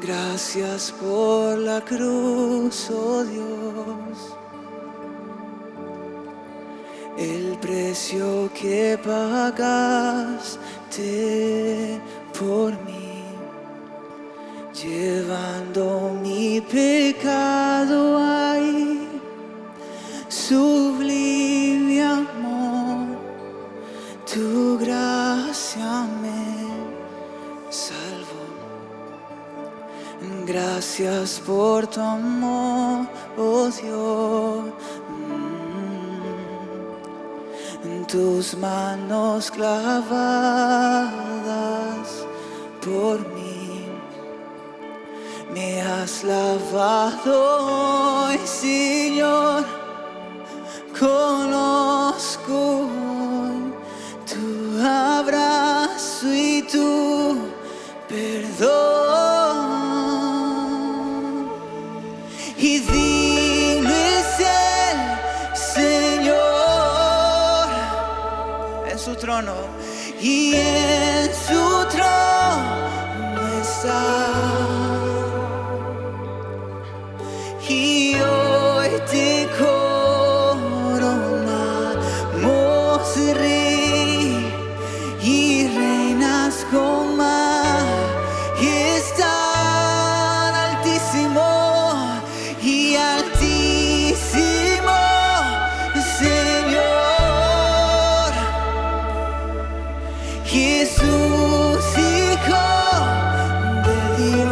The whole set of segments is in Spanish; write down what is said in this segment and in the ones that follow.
Gracias por la cruz, oh Dios, el precio que pagaste por mí, llevando mi pecado ahí, sublime amor, tu gracia me salvó. Gracias por tu amor, oh Dios. En tus manos clavadas por mí, me has lavado hoy, Señor. Conozco hoy tu abrazo y tu perdón. Y digno es el Señor en su trono, y en su trono está. Y hoy te coronamos, Rey, y reinas con majestad. Altísimo y altísimo Señor Jesús, Hijo de Dios,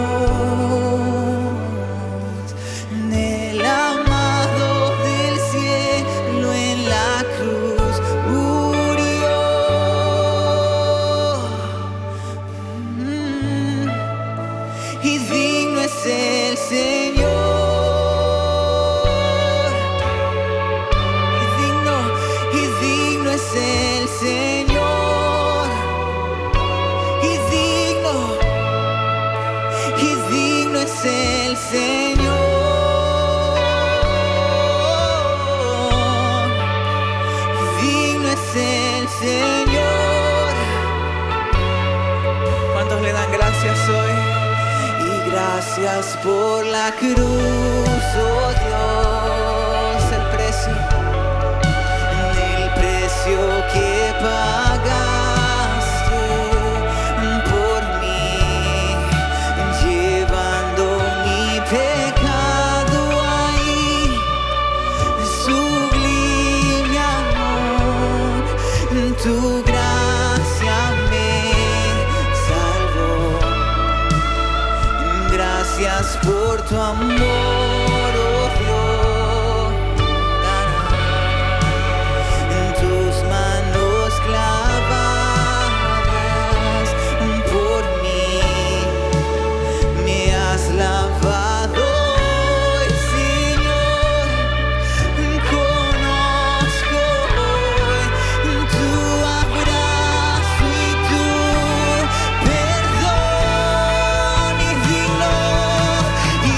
el amado del cielo en la cruz murió. Y digno es el Señor. El Señor, y digno es el Señor, digno es el Señor. ¿Cuántos le dan gracias hoy? Y gracias por la cruz, oh Dios, el precio que pagaste por mí, llevando mi pecado ahí, sublime amor, tu gracia me salvó. Gracias por tu amor, oh Dios. Y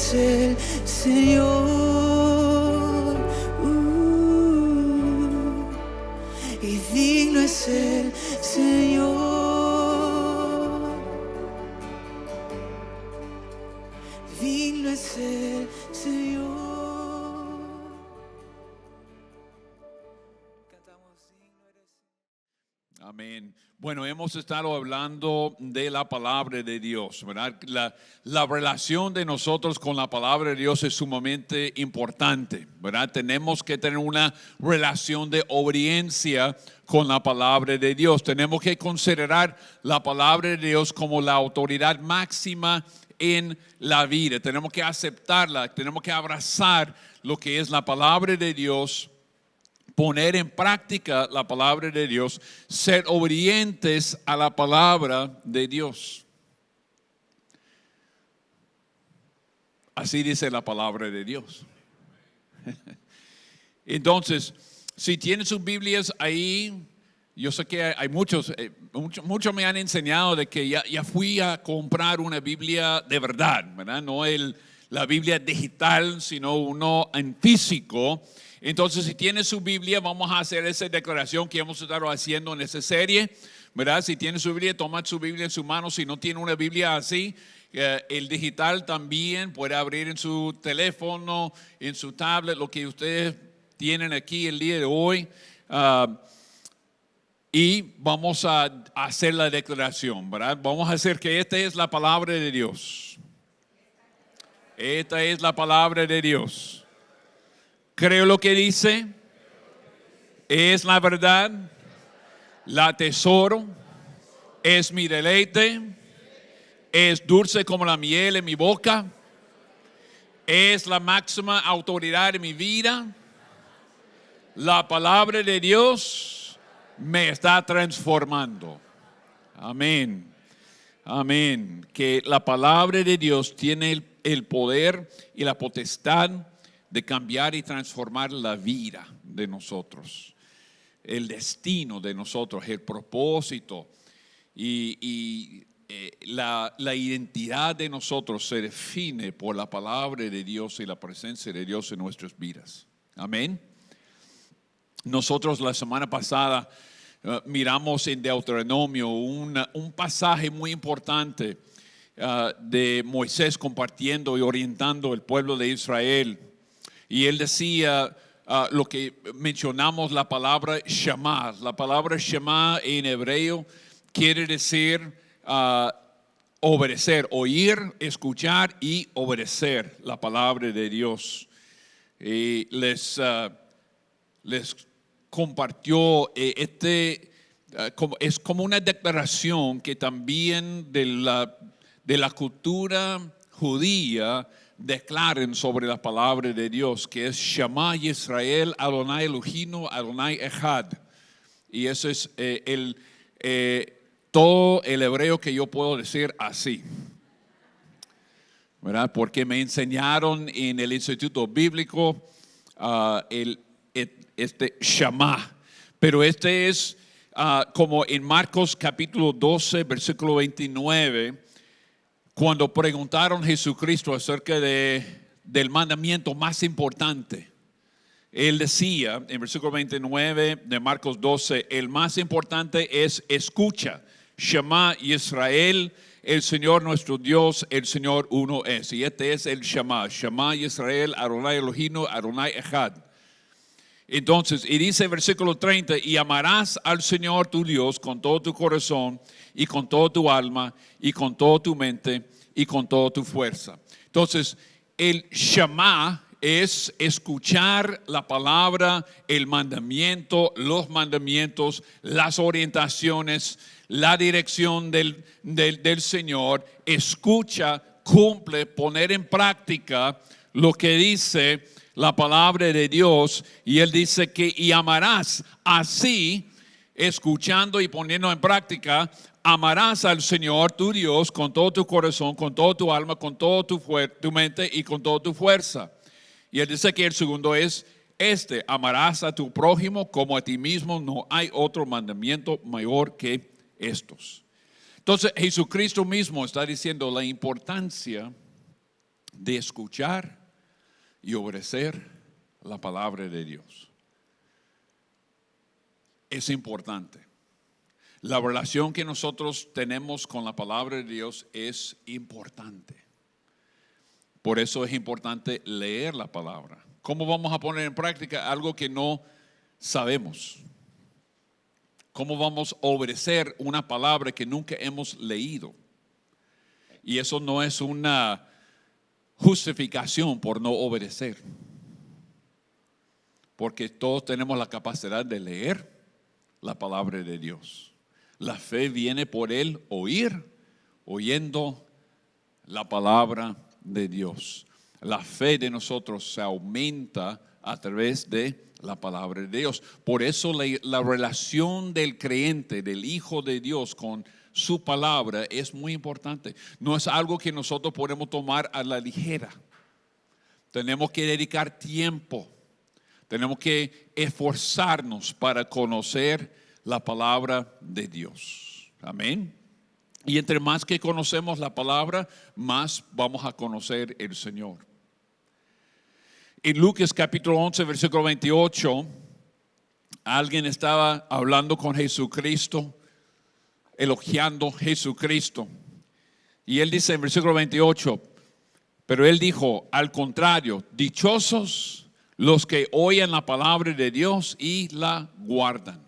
es el Señor, y digno es el Señor, digno es el Señor. Amén. Bueno, hemos estado hablando de la palabra de Dios, ¿verdad? La relación de nosotros con la palabra de Dios es sumamente importante, ¿verdad? Tenemos que tener una relación de obediencia con la palabra de Dios. Tenemos que considerar la palabra de Dios como la autoridad máxima en la vida. Tenemos que aceptarla, tenemos que abrazar lo que es la palabra de Dios, poner en práctica la palabra de Dios, ser obedientes a la palabra de Dios. Así dice la palabra de Dios. Entonces, si tienen sus Biblias ahí, yo sé que hay muchos me han enseñado de que ya fui a comprar una Biblia de verdad, ¿verdad? No la Biblia digital, sino uno en físico. Entonces, si tiene su Biblia, vamos a hacer esa declaración que hemos estado haciendo en esa serie, ¿verdad? Si tiene su Biblia, toma su Biblia en su mano. Si no tiene una Biblia así, el digital también puede abrir en su teléfono, en su tablet, lo que ustedes tienen aquí el día de hoy. Y vamos a hacer la declaración, ¿verdad? Vamos a hacer que esta es la palabra de Dios. Esta es la palabra de Dios. Creo lo que dice, es la verdad, la atesoro, es mi deleite, es dulce como la miel en mi boca, es la máxima autoridad en mi vida. La palabra de Dios me está transformando. Amén. Amén. Que la palabra de Dios tiene el poder y la potestad de cambiar y transformar la vida de nosotros, el destino de nosotros, el propósito y la identidad de nosotros se define por la palabra de Dios y la presencia de Dios en nuestras vidas. Amén. Nosotros la semana pasada miramos en Deuteronomio un pasaje muy importante de Moisés compartiendo y orientando el pueblo de Israel. Y él decía lo que mencionamos, la palabra Shema. La palabra Shema en hebreo quiere decir obedecer, oír, escuchar y obedecer la palabra de Dios. Y les compartió es como una declaración que también de la cultura judía declaren sobre la palabra de Dios, que es Shema Yisrael, Adonai Elohinu, Adonai Echad. Y eso es todo el hebreo que yo puedo decir así, ¿verdad? Porque me enseñaron en el Instituto Bíblico este Shema. Pero este es como en Marcos capítulo 12, versículo 29, cuando preguntaron a Jesucristo acerca del mandamiento más importante. Él decía en versículo 29 de Marcos 12, el más importante es escucha, Shema Yisrael, el Señor nuestro Dios, el Señor uno es. Y este es el Shema, Shema Yisrael, Adonai Elohinu, Adonai Echad. Entonces, y dice el versículo 30, y amarás al Señor tu Dios con todo tu corazón y con toda tu alma y con toda tu mente y con toda tu fuerza. Entonces, el Shema es escuchar la palabra, el mandamiento, los mandamientos, las orientaciones, la dirección del Señor. Escucha, cumple, poner en práctica lo que dice la palabra de Dios. Y él dice que y amarás así, escuchando y poniendo en práctica, amarás al Señor tu Dios con todo tu corazón, con toda tu alma, con toda tu mente y con toda tu fuerza. Y él dice que el segundo es amarás a tu prójimo como a ti mismo. No hay otro mandamiento mayor que estos. Entonces Jesucristo mismo está diciendo la importancia de escuchar y obedecer la palabra de Dios. Es importante. La relación que nosotros tenemos con la palabra de Dios es importante. Por eso es importante leer la palabra. ¿Cómo vamos a poner en práctica algo que no sabemos? ¿Cómo vamos a obedecer una palabra que nunca hemos leído? Y eso no es una justificación por no obedecer. Porque todos tenemos la capacidad de leer la palabra de Dios. La fe viene por el oír, oyendo la palabra de Dios. La fe de nosotros se aumenta a través de la palabra de Dios. Por eso la relación del creyente, del Hijo de Dios con su palabra es muy importante. No es algo que nosotros podemos tomar a la ligera. Tenemos que dedicar tiempo. Tenemos que esforzarnos para conocer la palabra de Dios. Amén. Y entre más que conocemos la palabra, más vamos a conocer el Señor. En Lucas capítulo 11, versículo 28, alguien estaba hablando con Jesucristo, elogiando a Jesucristo. Y él dice en versículo 28, pero él dijo, al contrario, dichosos los que oyen la palabra de Dios y la guardan.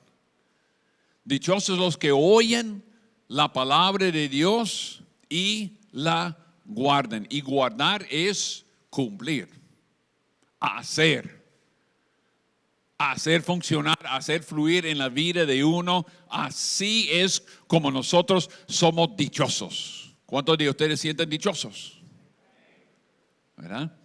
Dichosos los que oyen la palabra de Dios y la guardan. Y guardar es cumplir, hacer funcionar, hacer fluir en la vida de uno. Así es como nosotros somos dichosos. ¿Cuántos de ustedes se sienten dichosos? ¿Verdad?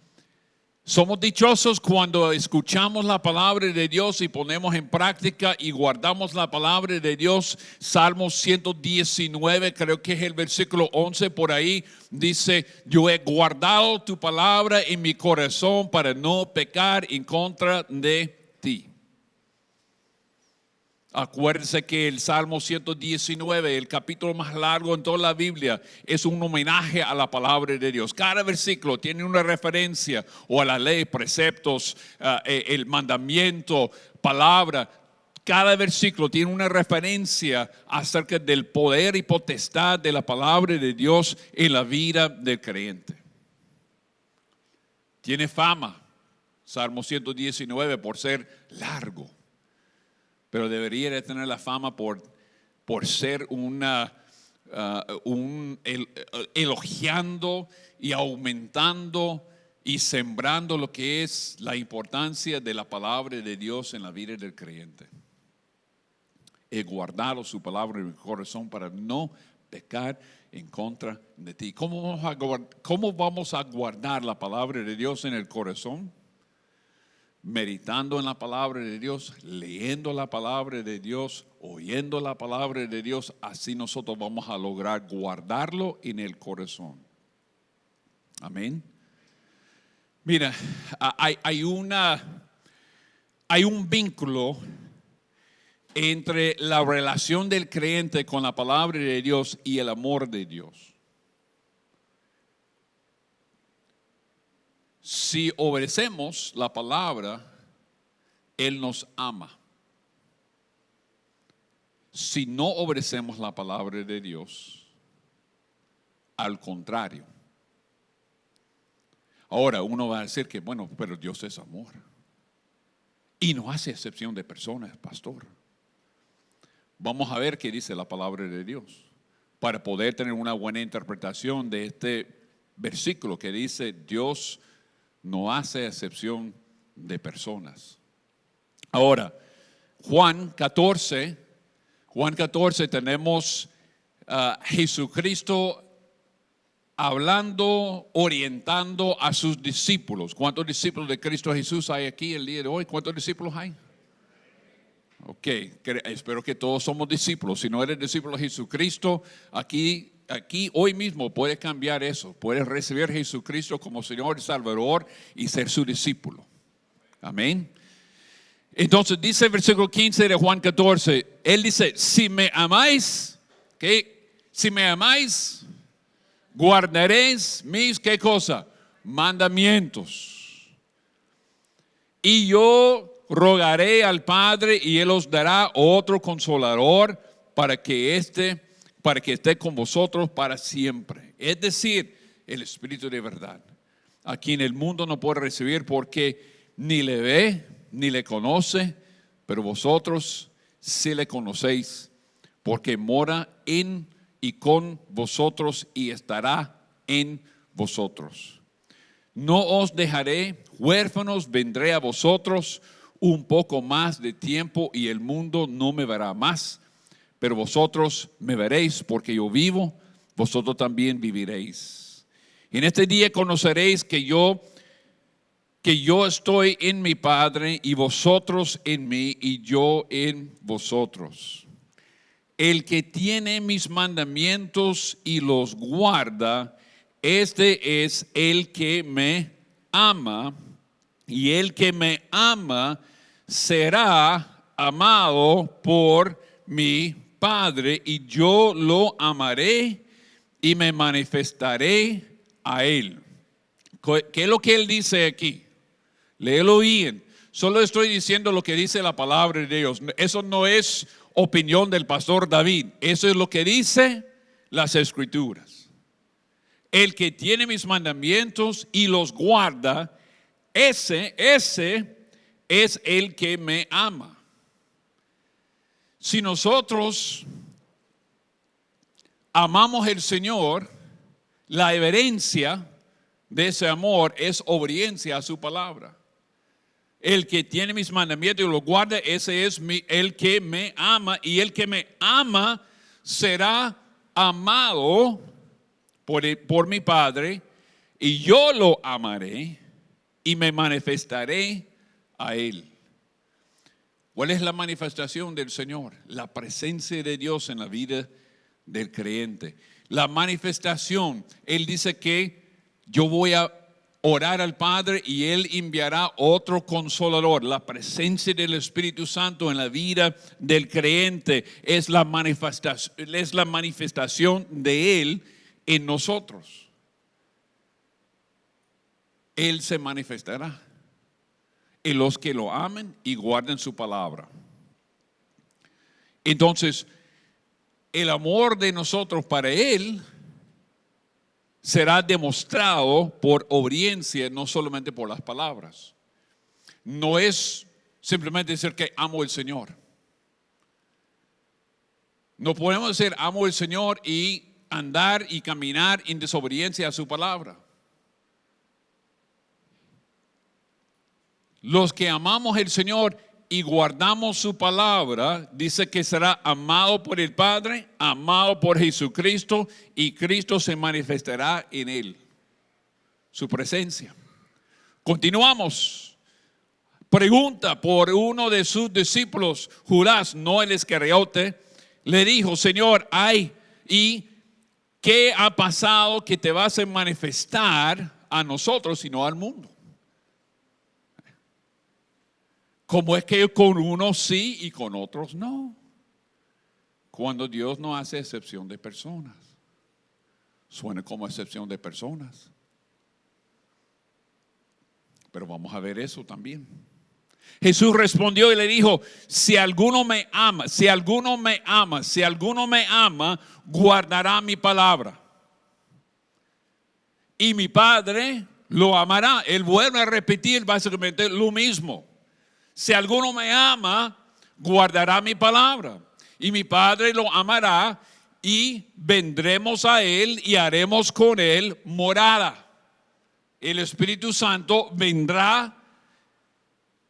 Somos dichosos cuando escuchamos la palabra de Dios y ponemos en práctica y guardamos la palabra de Dios. Salmo 119, creo que es el versículo 11 por ahí, dice, yo he guardado tu palabra en mi corazón para no pecar en contra de ti. Acuérdense que el Salmo 119, el capítulo más largo en toda la Biblia, es un homenaje a la palabra de Dios. Cada versículo tiene una referencia o a la ley, preceptos, el mandamiento, palabra. Cada versículo tiene una referencia acerca del poder y potestad de la palabra de Dios en la vida del creyente. Tiene fama, Salmo 119, por ser largo. Pero debería de tener la fama por ser elogiando y aumentando y sembrando lo que es la importancia de la palabra de Dios en la vida del creyente. He guardado su palabra en mi corazón para no pecar en contra de ti. ¿Cómo vamos a guardar la palabra de Dios en el corazón? Meditando en la palabra de Dios, leyendo la palabra de Dios, oyendo la palabra de Dios. Así nosotros vamos a lograr guardarlo en el corazón. Amén. Mira, hay un vínculo entre la relación del creyente con la palabra de Dios y el amor de Dios. Si obedecemos la palabra, Él nos ama. Si no obedecemos la palabra de Dios, al contrario. Ahora uno va a decir que, bueno, pero Dios es amor. Y no hace excepción de personas, pastor. Vamos a ver qué dice la palabra de Dios para poder tener una buena interpretación de este versículo que dice Dios no hace excepción de personas. Ahora, Juan 14 tenemos a Jesucristo hablando, orientando a sus discípulos. ¿Cuántos discípulos de Cristo Jesús hay aquí el día de hoy? ¿Cuántos discípulos hay? Ok, espero que todos somos discípulos. Si no eres discípulo de Jesucristo, aquí hoy mismo puedes cambiar eso. Puedes recibir a Jesucristo como Señor y Salvador y ser su discípulo. Amén. Entonces dice el versículo 15 de Juan 14. Él dice, si me amáis, guardaréis mis, ¿qué cosa? mandamientos. Y yo rogaré al Padre y Él os dará otro consolador para que esté con vosotros para siempre. Es decir, el Espíritu de verdad, a quien el mundo no puede recibir porque ni le ve ni le conoce, pero vosotros sí le conocéis, porque mora en y con vosotros y estará en vosotros. No os dejaré huérfanos, vendré a vosotros un poco más de tiempo y el mundo no me verá más, pero vosotros me veréis porque yo vivo, vosotros también viviréis. En este día conoceréis que yo estoy en mi Padre y vosotros en mí y yo en vosotros. El que tiene mis mandamientos y los guarda, este es el que me ama, y el que me ama será amado por mi Padre, y yo lo amaré y me manifestaré a él. ¿Qué es lo que él dice aquí? Léelo bien. Solo estoy diciendo lo que dice la palabra de Dios. Eso no es opinión del pastor David. Eso es lo que dice las Escrituras. El que tiene mis mandamientos y los guarda, ese es el que me ama. Si nosotros amamos al Señor, la evidencia de ese amor es obediencia a su palabra. El que tiene mis mandamientos y los guarda, ese es el que me ama, y el que me ama será amado por mi Padre, y yo lo amaré y me manifestaré a él. ¿Cuál es la manifestación del Señor? La presencia de Dios en la vida del creyente. La manifestación, Él dice que yo voy a orar al Padre y Él enviará otro consolador. La presencia del Espíritu Santo en la vida del creyente es la manifestación de Él en nosotros. Él se manifestará en los que lo amen y guarden su palabra. Entonces, el amor de nosotros para Él será demostrado por obediencia, no solamente por las palabras. No es simplemente decir que amo al Señor. No podemos decir amo al Señor y andar y caminar en desobediencia a su palabra. Los que amamos al Señor y guardamos su palabra, dice que será amado por el Padre, amado por Jesucristo, y Cristo se manifestará en él. Su presencia. Continuamos. Pregunta por uno de sus discípulos, Judas, no el Iscariote, le dijo: Señor, ¿y qué ha pasado que te vas a manifestar a nosotros y no al mundo? ¿Cómo es que con unos sí y con otros no? Cuando Dios no hace excepción de personas. Suena como excepción de personas. Pero vamos a ver eso también. Jesús respondió y le dijo: si alguno me ama, guardará mi palabra. Y mi Padre lo amará. Él vuelve a repetir básicamente lo mismo. Si alguno me ama, guardará mi palabra. Y mi Padre lo amará y vendremos a él y haremos con él morada. El Espíritu Santo vendrá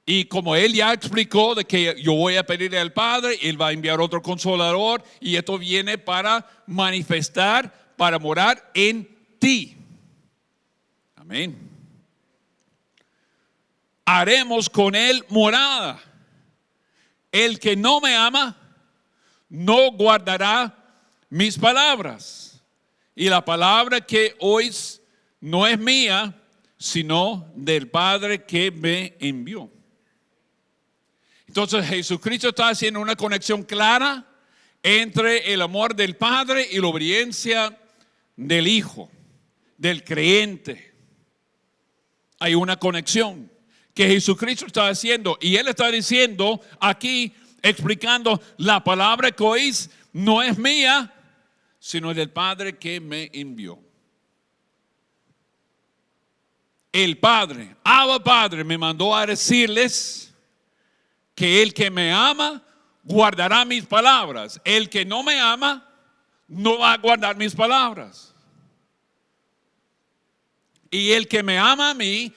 y como él ya explicó de que yo voy a pedirle al Padre, él va a enviar otro consolador y esto viene para manifestar, para morar en ti. Amén. Haremos con él morada. El que no me ama no guardará mis palabras. Y la palabra que hoy no es mía, sino del Padre que me envió. Entonces Jesucristo está haciendo una conexión clara entre el amor del Padre y la obediencia del Hijo, del creyente. Hay una conexión que Jesucristo está haciendo. Y Él está diciendo aquí, explicando, la palabra que oís no es mía, sino del Padre que me envió. El Padre, Abba Padre, me mandó a decirles que el que me ama guardará mis palabras. El que no me ama no va a guardar mis palabras. Y el que me ama a mí,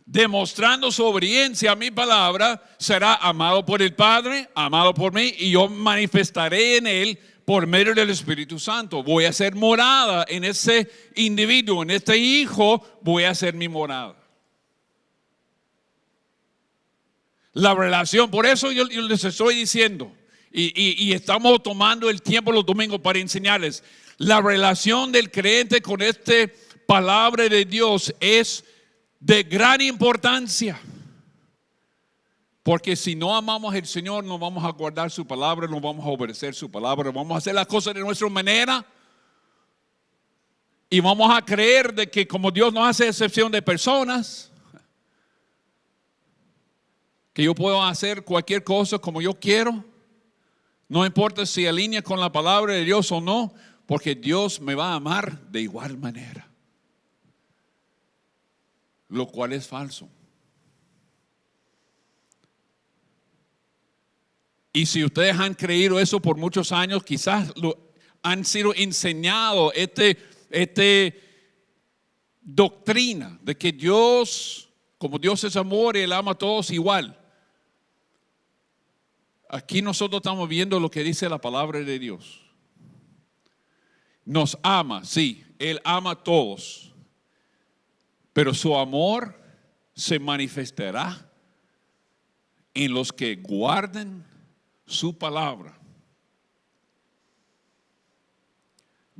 demostrando su obediencia a mi palabra, será amado por el Padre, amado por mí, y yo manifestaré en él por medio del Espíritu Santo. Voy a hacer morada en ese individuo, en este hijo, voy a hacer mi morada. La relación, por eso yo les estoy diciendo, y estamos tomando el tiempo los domingos para enseñarles, la relación del creyente con esta palabra de Dios es de gran importancia. Porque si no amamos al Señor, no vamos a guardar su palabra, no vamos a obedecer su palabra, vamos a hacer las cosas de nuestra manera. Y vamos a creer de que como Dios no hace excepción de personas, que yo puedo hacer cualquier cosa como yo quiero, no importa si alinea con la palabra de Dios o no, porque Dios me va a amar de igual manera. Lo cual es falso. Y si ustedes han creído eso por muchos años, quizás han sido enseñados doctrina de que Dios, como Dios es amor, Él ama a todos igual. Aquí nosotros estamos viendo lo que dice la palabra de Dios. Nos ama, sí, Él ama a todos. Pero su amor se manifestará en los que guarden su palabra.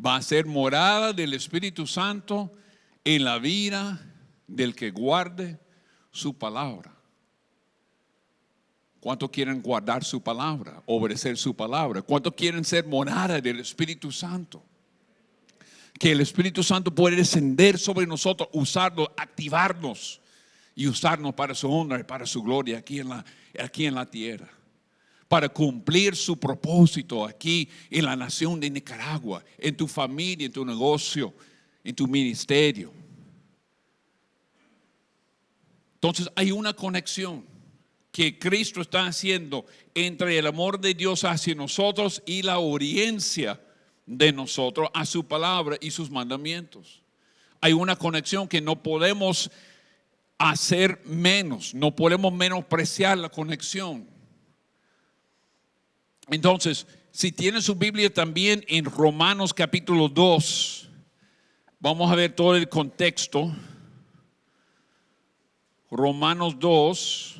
Va a ser morada del Espíritu Santo en la vida del que guarde su palabra. ¿Cuántos quieren guardar su palabra, obedecer su palabra? ¿Cuántos quieren ser morada del Espíritu Santo? Que el Espíritu Santo puede descender sobre nosotros, usarlo, activarnos y usarnos para su honra y para su gloria aquí en la tierra. Para cumplir su propósito aquí en la nación de Nicaragua, en tu familia, en tu negocio, en tu ministerio. Entonces hay una conexión que Cristo está haciendo entre el amor de Dios hacia nosotros y la obediencia de nosotros a su palabra y sus mandamientos. Hay una conexión que no podemos hacer menos, no podemos menospreciar la conexión. Entonces, si tienen su Biblia también en Romanos capítulo 2, vamos a ver todo el contexto. Romanos 2,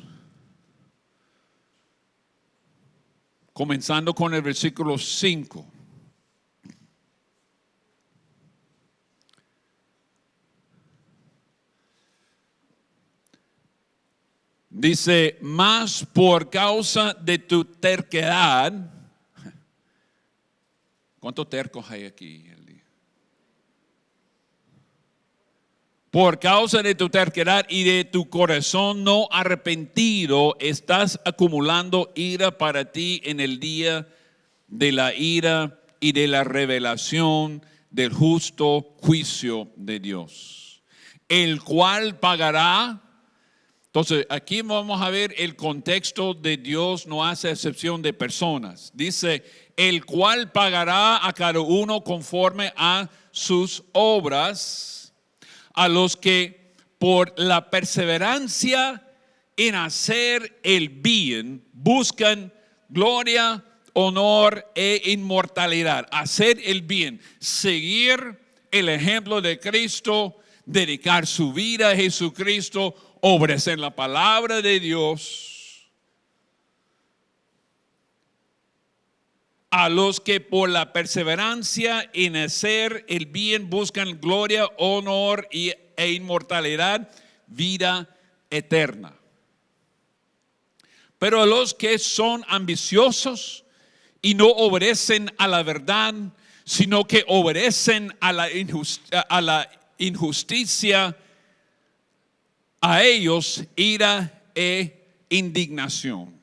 comenzando con el versículo 5. Dice, mas por causa de tu terquedad. ¿Cuántos tercos hay aquí? Por causa de tu terquedad y de tu corazón no arrepentido, estás acumulando ira para ti en el día de la ira y de la revelación del justo juicio de Dios, el cual pagará. Entonces, aquí vamos a ver el contexto de Dios no hace excepción de personas. Dice, el cual pagará a cada uno conforme a sus obras, a los que por la perseverancia en hacer el bien buscan gloria, honor e inmortalidad. Hacer el bien, seguir el ejemplo de Cristo, dedicar su vida a Jesucristo, obedecer la palabra de Dios, a los que por la perseverancia en hacer el bien buscan gloria, honor e inmortalidad, vida eterna. Pero a los que son ambiciosos y no obedecen a la verdad, sino que obedecen a la injusticia, a ellos ira e indignación.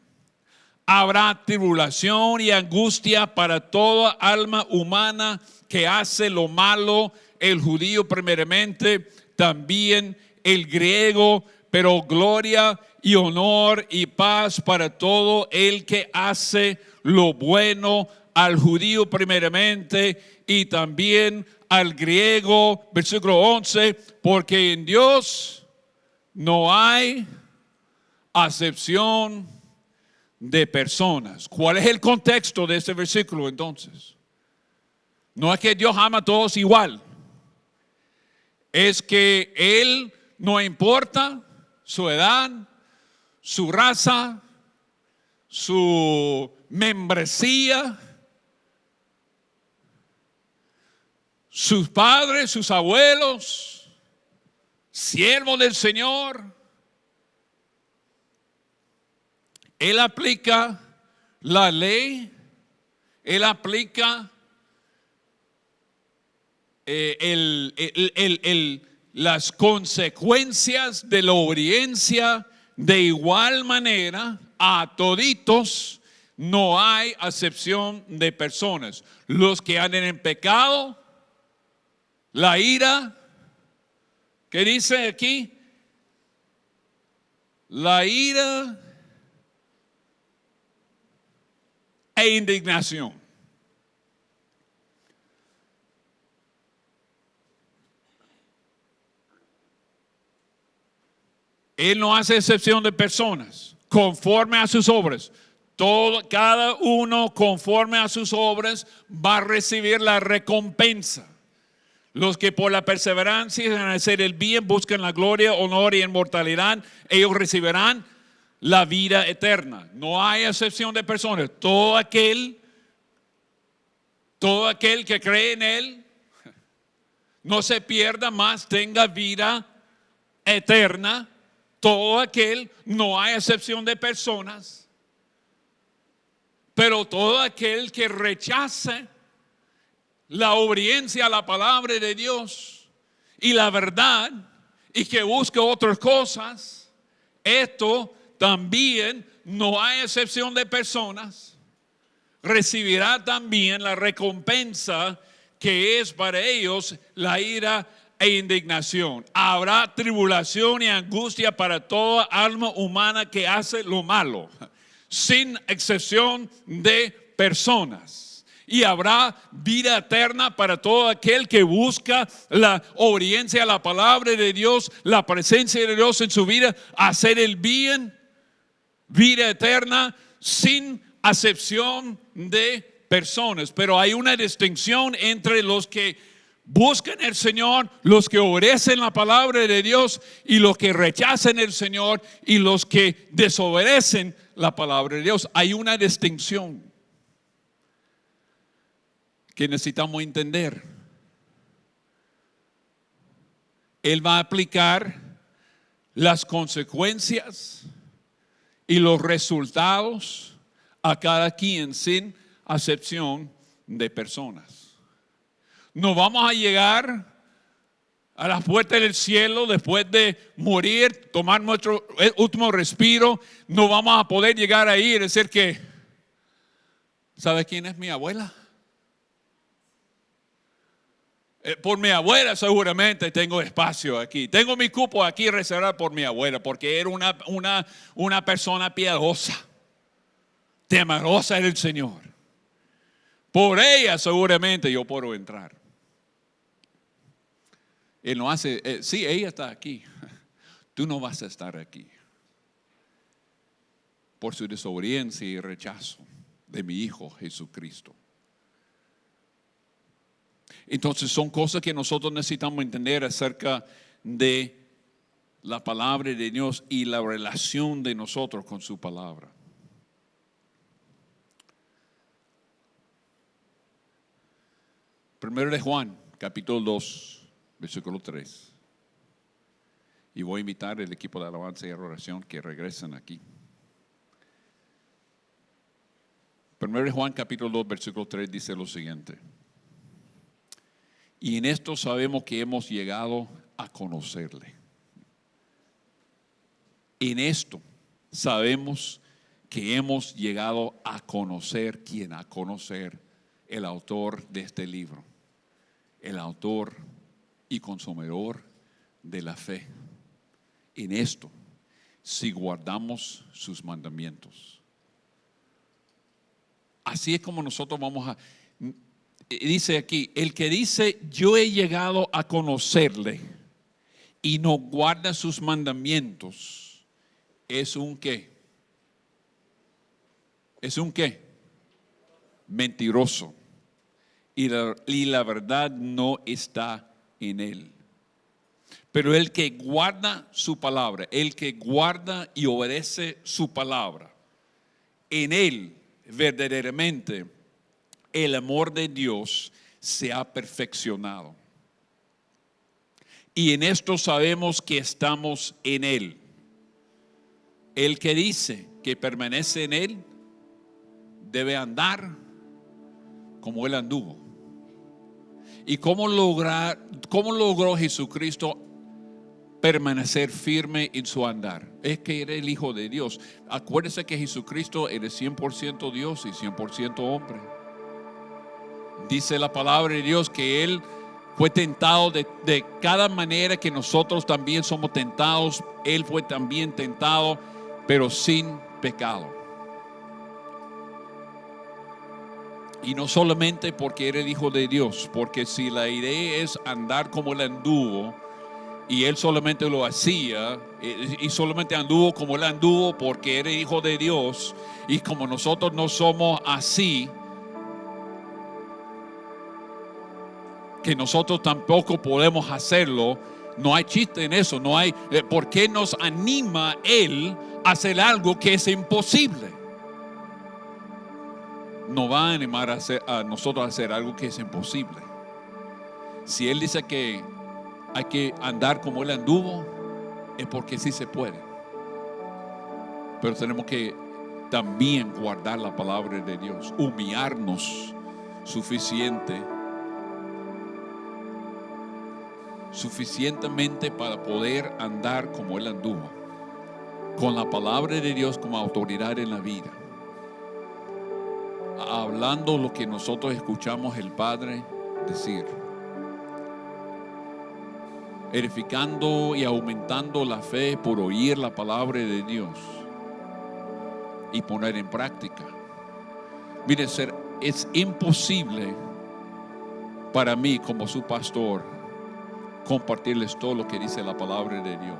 Habrá tribulación y angustia para toda alma humana que hace lo malo, el judío primeramente, también el griego, pero gloria y honor y paz para todo el que hace lo bueno, al judío primeramente y también al griego, versículo 11, porque en Dios no hay acepción de personas. ¿Cuál es el contexto de este versículo entonces? No es que Dios ama a todos igual. Es que Él no importa su edad, su raza, su membresía, sus padres, sus abuelos, siervos del Señor. Él aplica la ley, Él aplica las consecuencias de la obediencia de igual manera a toditos. No hay acepción de personas. Los que anden en pecado, la ira, ¿qué dice aquí? La ira e indignación. Él no hace excepción de personas, conforme a sus obras. Cada uno conforme a sus obras va a recibir la recompensa. Los que por la perseverancia en hacer el bien buscan la gloria, honor y inmortalidad, ellos recibirán la vida eterna. No hay excepción de personas. Todo aquel que cree en Él no se pierda, más tenga vida eterna. Todo aquel, no hay excepción de personas. Pero todo aquel que rechace la obediencia a la palabra de Dios y la verdad y que busque otras cosas, esto también, no hay excepción de personas, recibirá también la recompensa que es para ellos la ira e indignación. Habrá tribulación y angustia para toda alma humana que hace lo malo, sin excepción de personas. Y habrá vida eterna para todo aquel que busca la obediencia a la palabra de Dios, la presencia de Dios en su vida, hacer el bien, vida eterna sin acepción de personas. Pero hay una distinción entre los que buscan el Señor, los que obedecen la palabra de Dios, y los que rechazan el Señor y los que desobedecen la palabra de Dios. Hay una distinción que necesitamos entender. Él va a aplicar las consecuencias y los resultados a cada quien sin acepción de personas. No vamos a llegar a las puertas del cielo después de morir, tomar nuestro último respiro. No vamos a poder llegar ahí y decir que, ¿sabe quién es mi abuela? Por mi abuela seguramente tengo espacio aquí. Tengo mi cupo aquí reservado por mi abuela, porque era una persona piadosa, temerosa del Señor. Por ella seguramente yo puedo entrar. Él no hace, sí, ella está aquí. Tú no vas a estar aquí. Por su desobediencia y rechazo de mi Hijo Jesucristo. Entonces son cosas que nosotros necesitamos entender acerca de la palabra de Dios y la relación de nosotros con su palabra. Primero de Juan, capítulo 2, versículo 3. Y voy a invitar al equipo de alabanza y adoración que regresen aquí. Primero de Juan, capítulo 2, versículo 3 dice lo siguiente. Y en esto sabemos que hemos llegado a conocerle. En esto sabemos que hemos llegado a conocer el autor de este libro, el autor y consumidor de la fe. En esto, si guardamos sus mandamientos. Así es como nosotros vamos a... Dice aquí, el que dice yo he llegado a conocerle y no guarda sus mandamientos, ¿es un qué? ¿Es un qué? Mentiroso. Y la verdad no está en él. Pero el que guarda su palabra, el que guarda y obedece su palabra, en él verdaderamente el amor de Dios se ha perfeccionado. Y en esto sabemos que estamos en él. El que dice que permanece en él debe andar como él anduvo. ¿Y cómo logró Jesucristo permanecer firme en su andar? Es que era el Hijo de Dios. Acuérdese que Jesucristo era 100% Dios y 100% hombre. Dice la palabra de Dios que Él fue tentado de cada manera que nosotros también somos tentados. Él fue también tentado, pero sin pecado. Y no solamente porque era el Hijo de Dios, porque si la idea es andar como Él anduvo, y Él solamente lo hacía, y solamente anduvo como Él anduvo porque era Hijo de Dios, y como nosotros no somos así, que nosotros tampoco podemos hacerlo, no hay chiste en eso, no hay. ¿Por qué nos anima Él a hacer algo que es imposible? No va a animar a nosotros a hacer algo que es imposible. Si Él dice que hay que andar como Él anduvo, es porque sí se puede. Pero tenemos que también guardar la palabra de Dios, humillarnos suficientemente para poder andar como Él anduvo, con la palabra de Dios como autoridad en la vida, hablando lo que nosotros escuchamos el Padre decir, edificando y aumentando la fe por oír la palabra de Dios y poner en práctica. Mire, es imposible para mí como su pastor compartirles todo lo que dice la palabra de Dios.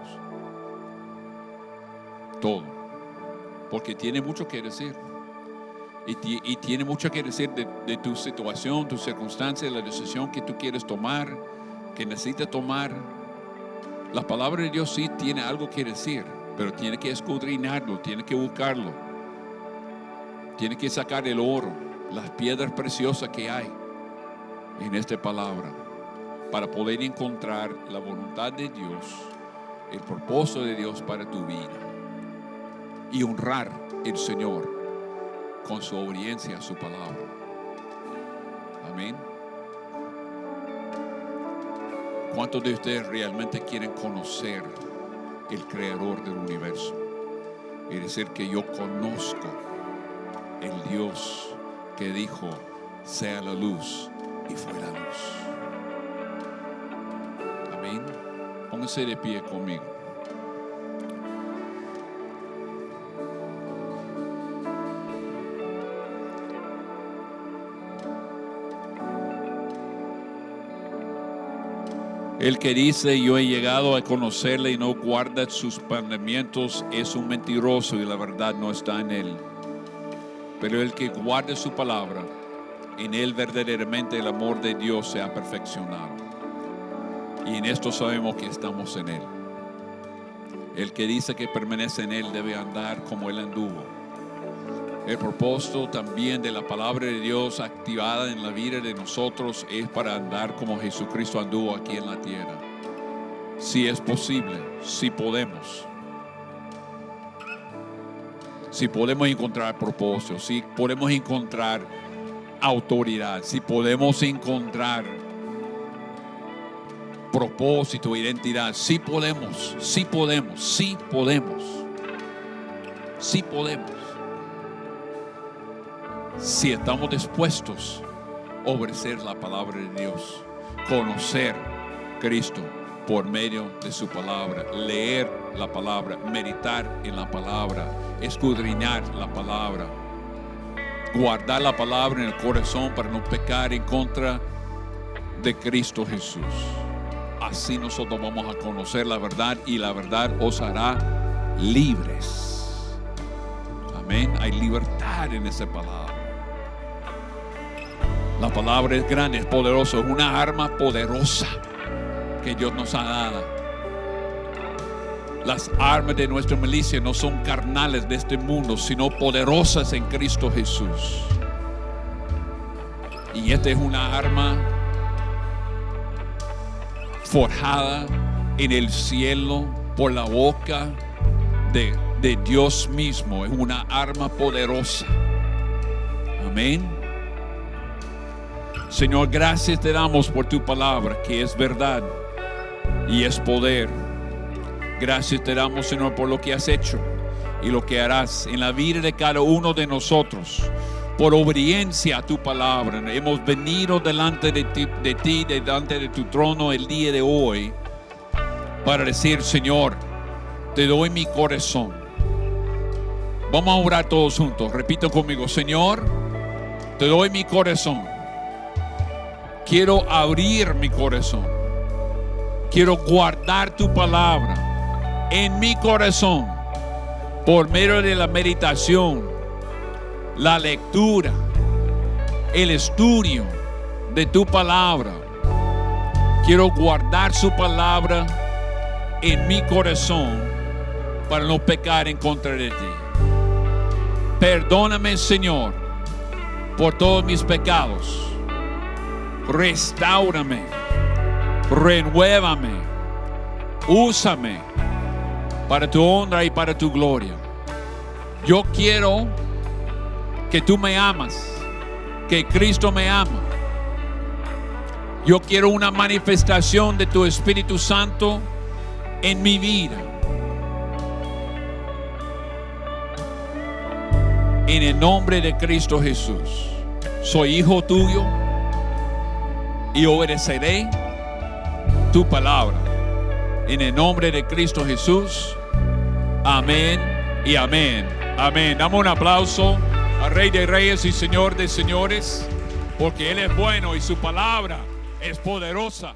Todo. Porque tiene mucho que decir. Y tiene mucho que decir de tu situación, tu circunstancia, la decisión que tú quieres tomar, que necesitas tomar. La palabra de Dios sí tiene algo que decir, pero tiene que escudriñarlo, tiene que buscarlo. Tiene que sacar el oro, las piedras preciosas que hay en esta palabra, para poder encontrar la voluntad de Dios, el propósito de Dios para tu vida y honrar al Señor con su obediencia a su palabra. Amén. ¿Cuántos de ustedes realmente quieren conocer el creador del universo? Es decir, que yo conozco el Dios que dijo sea la luz y fue la luz. Amén. Pónganse de pie conmigo. El que dice yo he llegado a conocerle y no guarda sus mandamientos es un mentiroso y la verdad no está en él. Pero el que guarda su palabra, en él verdaderamente el amor de Dios se ha perfeccionado. Y en esto sabemos que estamos en él. El que dice que permanece en él debe andar como él anduvo. El propósito también de la palabra de Dios activada en la vida de nosotros es para andar como Jesucristo anduvo aquí en la tierra. Si es posible, si podemos. Si podemos encontrar propósito, si podemos encontrar autoridad, si podemos encontrar propósito, identidad, si podemos, si podemos, si podemos. Sí podemos. Si estamos dispuestos a obedecer la palabra de Dios, conocer a Cristo por medio de su palabra, leer la palabra, meditar en la palabra, escudriñar la palabra, guardar la palabra en el corazón para no pecar en contra de Cristo Jesús. Así nosotros vamos a conocer la verdad y la verdad os hará libres. Amén. Hay libertad en esa palabra. La palabra es grande, es poderosa, es una arma poderosa que Dios nos ha dado. Las armas de nuestra milicia no son carnales de este mundo, sino poderosas en Cristo Jesús. Y esta es una arma forjada en el cielo por la boca de Dios mismo. Es una arma poderosa. Amén. Señor, gracias te damos por tu palabra, que es verdad y es poder. Gracias te damos, Señor, por lo que has hecho y lo que harás en la vida de cada uno de nosotros. Por obediencia a tu palabra, hemos venido delante de ti, delante de tu trono el día de hoy, para decir, Señor, te doy mi corazón. Vamos a orar todos juntos. Repito conmigo, Señor, te doy mi corazón. Quiero abrir mi corazón. Quiero guardar tu palabra en mi corazón por medio de la meditación, la lectura, el estudio de tu palabra. Quiero guardar su palabra en mi corazón para no pecar en contra de ti. Perdóname, Señor, por todos mis pecados. Restáurame, renuévame, úsame para tu honra y para tu gloria. Yo quiero que tú me amas, que Cristo me ama. Yo quiero una manifestación de tu Espíritu Santo en mi vida. En el nombre de Cristo Jesús, soy hijo tuyo y obedeceré tu palabra. En el nombre de Cristo Jesús. Amén y amén. Amén. Damos un aplauso al Rey de Reyes y Señor de Señores, porque Él es bueno y su palabra es poderosa.